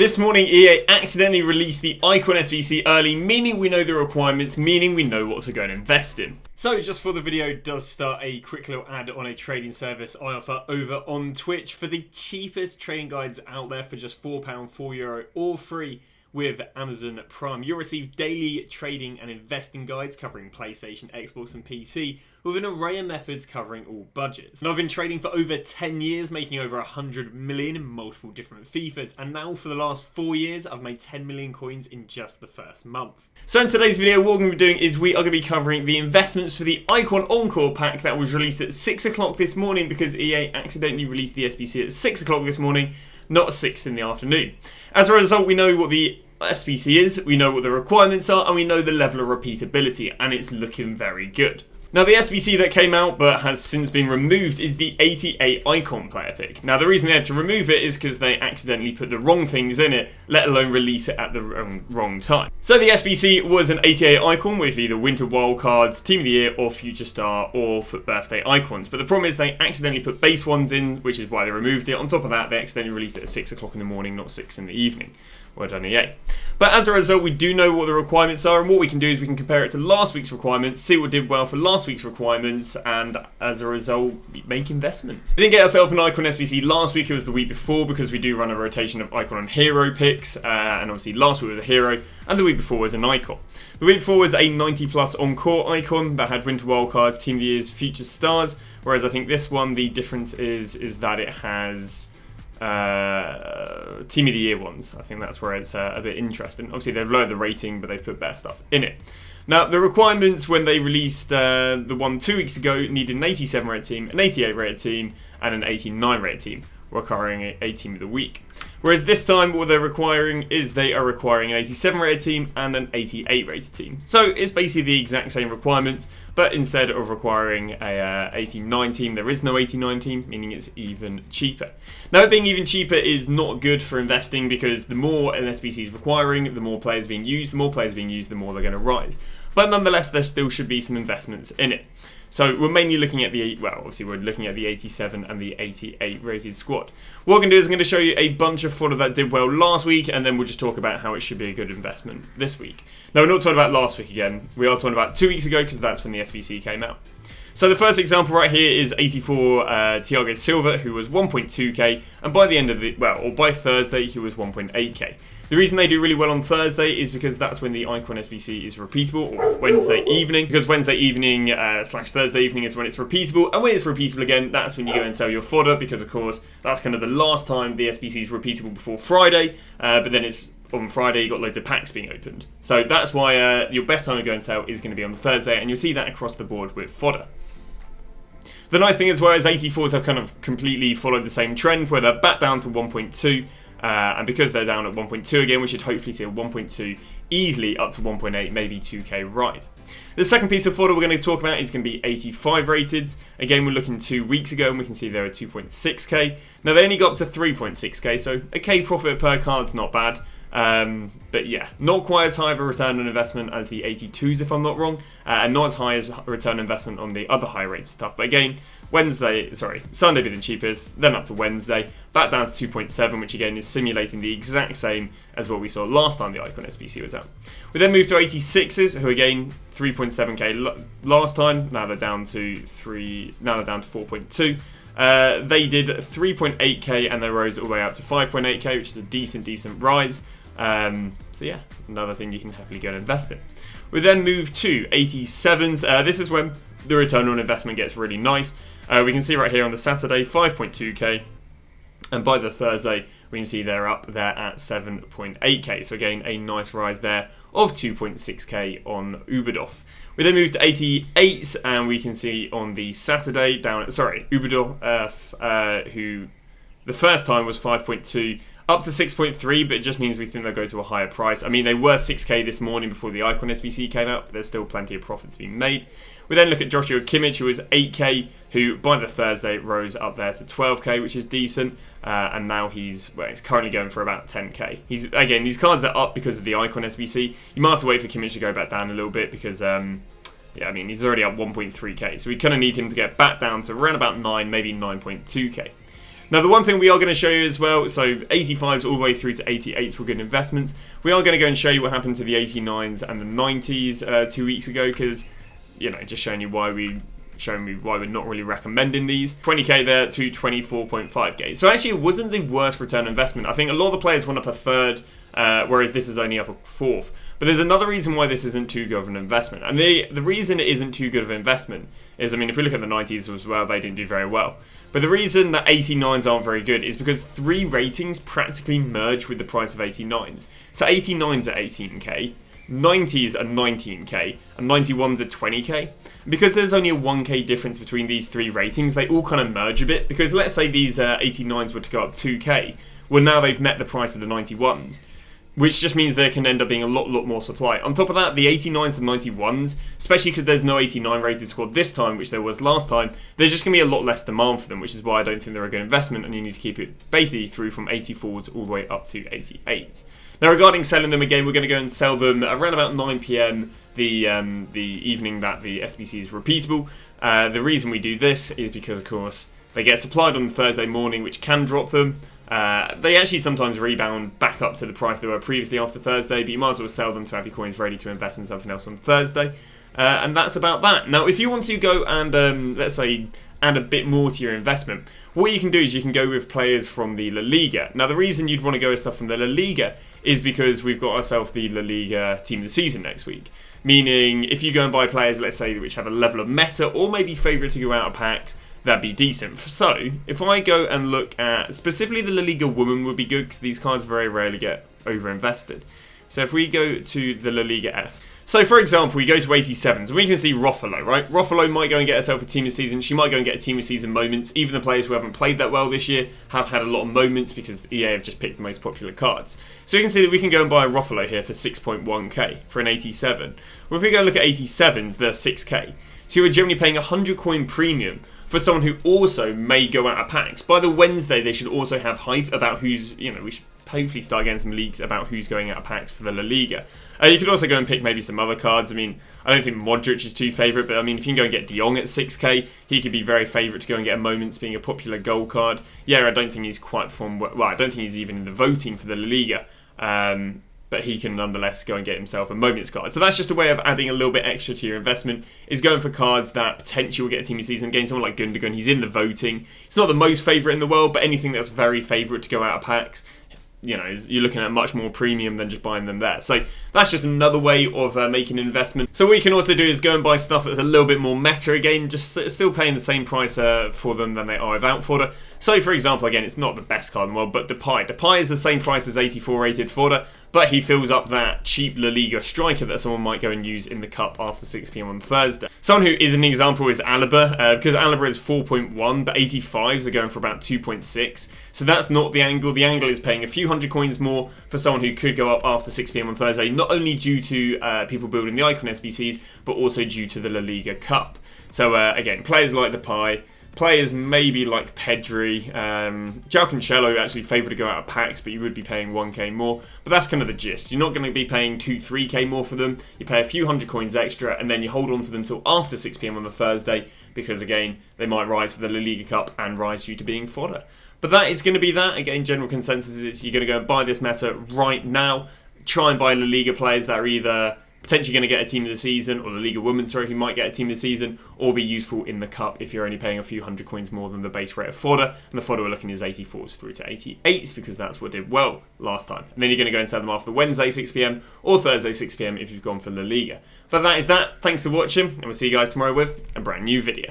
This morning, EA accidentally released the Icon SBC early, meaning we know the requirements, meaning we know what to go and invest in. So just before the video does start, a quick little ad on a trading service I offer over on Twitch for the cheapest trading guides out there for just £4, €4, all free with Amazon Prime. You'll receive daily trading and investing guides covering PlayStation, Xbox and PC with an array of methods covering all budgets. And I've been trading for over 10 years, making over 100 million in multiple different FIFAs, and now for the last 4 years I've made 10 million coins in just the first month. So in today's video what we're going to be doing is we are going to be covering the investments for the Icon Encore pack that was released at 6 o'clock this morning because EA accidentally released the SBC at 6 o'clock this morning, not at 6 in the afternoon. As a result, we know what the SBC is, we know what the requirements are, and we know the level of repeatability, and it's looking very good. Now the SBC that came out but has since been removed is the 88 Icon player pick. Now the reason they had to remove it is because they accidentally put the wrong things in it, let alone release it at the wrong time. So the SBC was an 88 Icon with either Winter Wildcards, Team of the Year or Future Star or Foot Birthday Icons. But the problem is they accidentally put base ones in, which is why they removed it. On top of that, they accidentally released it at 6 o'clock in the morning, not 6 in the evening. Well done, EA. But as a result, we do know what the requirements are, and what we can do is we can compare it to last week's requirements, see what did well for last week's requirements, and as a result, make investments. We didn't get ourselves an Icon SBC last week, it was the week before, because we do run a rotation of Icon and Hero picks, and obviously last week was a Hero, and the week before was an Icon. The week before was a 90 plus Encore Icon that had Winter Wildcards, Team of the Year's, Future Stars, whereas I think this one, the difference is that it has Team of the Year ones. I think that's where it's a bit interesting. Obviously they've lowered the rating, but they've put better stuff in it. Now the requirements when they released the one 2 weeks ago needed an 87 rated team, an 88 rated team and an 89 rated team, requiring a team of the week. Whereas this time what they're requiring is they are requiring an 87 rated team and an 88 rated team. So it's basically the exact same requirements, but instead of requiring a 89 team, there is no 89 team, meaning it's even cheaper. Now it being even cheaper is not good for investing because the more an SBC is requiring, the more players being used, the more players being used, the more they're going to rise. But nonetheless, there still should be some investments in it. So we're mainly looking at obviously we're looking at the 87 and the 88 rated squad. What I'm going to do is I'm going to show you a bunch of fodder that did well last week, and then we'll just talk about how it should be a good investment this week. Now we're not talking about last week again, we are talking about 2 weeks ago because that's when the SBC came out. So the first example right here is 84 Thiago Silva, who was 1.2k, and by the end of by Thursday he was 1.8k. The reason they do really well on Thursday is because that's when the Icon SBC is repeatable, or Wednesday evening, because Wednesday evening / Thursday evening is when it's repeatable, and when it's repeatable again, that's when you go and sell your fodder, because of course that's kind of the last time the SBC is repeatable before Friday, but then it's on Friday you've got loads of packs being opened. So that's why your best time to go and sell is going to be on Thursday, and you'll see that across the board with fodder. The nice thing as well is 84s have kind of completely followed the same trend, where they're back down to 1.2, and because they're down at 1.2 again, we should hopefully see a 1.2 easily up to 1.8, maybe 2k rise. The second piece of fodder we're going to talk about is going to be 85 rated. Again, we're looking 2 weeks ago and we can see they're at 2.6k. Now they only got up to 3.6k, so a k profit per card's not bad. But yeah, not quite as high of a return on investment as the 82s if I'm not wrong, and not as high as return on investment on the other high rated stuff. But again, Sunday being the cheapest, then up to Wednesday, back down to 2.7, which again is simulating the exact same as what we saw last time the Icon SBC was out. We then moved to 86s, who again 3.7k last time. Now they're down to 4.2. They did 3.8k and they rose all the way out to 5.8k, which is a decent rise. So yeah, another thing you can happily go and invest in. We then move to 87s. This is when the return on investment gets really nice. We can see right here on the Saturday 5.2k, and by the Thursday we can see they're up there at 7.8k. So again, a nice rise there of 2.6k on Uberdorf. We then move to 88s, and we can see on the Saturday Uberdorf, who the first time was 5.2, up to 6.3, but it just means we think they'll go to a higher price. I mean, they were 6k this morning before the Icon SBC came out, but there's still plenty of profit to be made. We then look at Joshua Kimmich, who was 8k, who by the Thursday rose up there to 12k, which is decent, and now he's currently going for about 10k. Again, these cards are up because of the Icon SBC. You might have to wait for Kimmich to go back down a little bit because, he's already up 1.3k, so we kind of need him to get back down to around about 9, maybe 9.2k. Now, the one thing we are going to show you as well, so 85s all the way through to 88s were good investments. We are going to go and show you what happened to the 89s and the 90s 2 weeks ago, because, you know, just showing you why we're not really recommending these. 20k there to 24.5k. So actually, it wasn't the worst return on investment. I think a lot of the players went up a third, whereas this is only up a fourth. But there's another reason why this isn't too good of an investment. And the reason it isn't too good of an investment is, I mean, if we look at the 90s as well, they didn't do very well. But the reason that 89s aren't very good is because 3 ratings practically merge with the price of 89s. So 89s are 18k, 90s are 19k, and 91s are 20k. Because there's only a 1k difference between these 3 ratings, they all kind of merge a bit. Because let's say these 89s were to go up 2k, well, now they've met the price of the 91s. Which just means there can end up being a lot more supply. On top of that, the 89s to 91s, especially because there's no 89 rated squad this time, which there was last time, there's just going to be a lot less demand for them, which is why I don't think they're a good investment, and you need to keep it basically through from 84s all the way up to 88. Now, regarding selling them again, we're going to go and sell them around about 9 PM the evening that the SBC is repeatable. The reason we do this is because, of course, they get supplied on Thursday morning, which can drop them. They actually sometimes rebound back up to the price they were previously after Thursday, but you might as well sell them to have your coins ready to invest in something else on Thursday. And that's about that. Now, if you want to go and, let's say, add a bit more to your investment, what you can do is you can go with players from the La Liga. Now, the reason you'd want to go with stuff from the La Liga is because we've got ourselves the La Liga Team of the Season next week. Meaning, if you go and buy players, let's say, which have a level of meta or maybe favourite to go out of packs, that'd be decent. So, if I go and look at, specifically the La Liga Women would be good, because these cards very rarely get over-invested. So if we go to the La Liga F. So for example, we go to 87s, and we can see Ruffalo, right? Ruffalo might go and get herself a Team of Season, she might go and get a Team of Season moments. Even the players who haven't played that well this year have had a lot of moments, because EA have just picked the most popular cards. So you can see that we can go and buy a Ruffalo here for 6.1k for an 87. Well, if we go and look at 87s, they're 6k. So you're generally paying a 100 coin premium for someone who also may go out of packs. By the Wednesday, they should also have hype about who's, you know, we should hopefully start getting some leaks about who's going out of packs for the La Liga. You could also go and pick maybe some other cards. I mean, I don't think Modric is too favourite, but I mean, if you can go and get De Jong at 6k, he could be very favourite to go and get a Moments, being a popular goal card. Yeah, I don't think he's quite well, I don't think he's even in the voting for the La Liga. But he can nonetheless go and get himself a Moments card. So that's just a way of adding a little bit extra to your investment, is going for cards that potentially will get a Team of the Season. Again, someone like Gundogan, he's in the voting. He's not the most favourite in the world, but anything that's very favourite to go out of packs, you know, you're looking at much more premium than just buying them there. So that's just another way of making an investment. So what you can also do is go and buy stuff that's a little bit more meta again, just still paying the same price for them than they are without Fodder. So for example, again, it's not the best card in the world, but Depay. Depay is the same price as 84 rated Fodder, but he fills up that cheap La Liga striker that someone might go and use in the cup after 6 PM on Thursday. Someone who is an example is Alaba, because Alaba is 4.1, but 85s are going for about 2.6. So that's not the angle. The angle is paying a few hundred coins more for someone who could go up after 6 PM on Thursday, not only due to people building the Icon SBCs, but also due to the La Liga Cup. So again, players like Depay, players maybe like Pedri, João Cancelo actually favour to go out of packs, but you would be paying 1k more. But that's kind of the gist. You're not going to be paying 2-3k more for them. You pay a few hundred coins extra, and then you hold on to them till after 6 PM on the Thursday, because again, they might rise for the La Liga Cup and rise due to being fodder. But that is going to be that. Again, general consensus is you're going to go and buy this meta right now. Try and buy La Liga players that are either potentially going to get a Team of the Season, or the Liga Women, who might get a Team of the Season, or be useful in the Cup if you're only paying a few hundred coins more than the base rate of fodder. And the fodder we're looking is 84s through to 88s, because that's what did well last time. And then you're going to go and sell them after Wednesday 6 PM or Thursday 6 PM if you've gone for La Liga. But that is that. Thanks for watching, and we'll see you guys tomorrow with a brand new video.